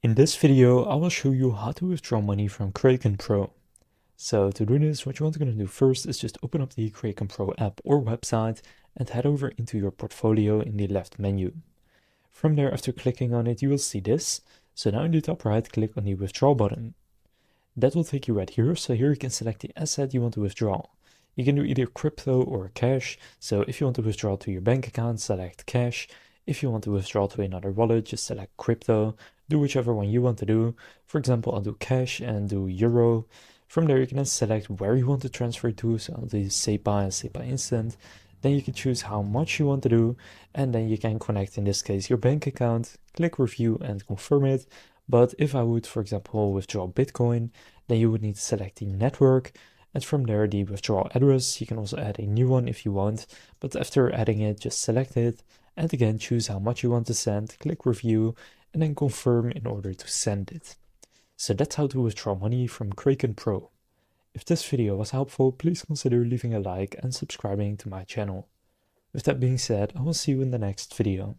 In this video, I will show you how to withdraw money from Kraken Pro. So to do this, what you want to do first is just open up the Kraken Pro app or website and head over into your portfolio in the left menu. From there, after clicking on it, you will see this. So now in the top right, click on the withdraw button. That will take you right here. So here you can select the asset you want to withdraw. You can do either crypto or cash. So if you want to withdraw to your bank account, select cash. If you want to withdraw to another wallet, just select crypto. Do whichever one you want to do. For example, I'll do cash and do euro. From there, you can then select where you want to transfer to. So I'll do SEPA and SEPA Instant. Then you can choose how much you want to do. And then you can connect, in this case, your bank account. Click review and confirm it. But if I would, for example, withdraw Bitcoin, then you would need to select the network. And from there, the withdrawal address. You can also add a new one if you want. But after adding it, just select it. And again, choose how much you want to send. Click review and then confirm in order to send it. So that's how to withdraw money from Kraken Pro. If this video was helpful, please consider leaving a like and subscribing to my channel. With that being said, I will see you in the next video.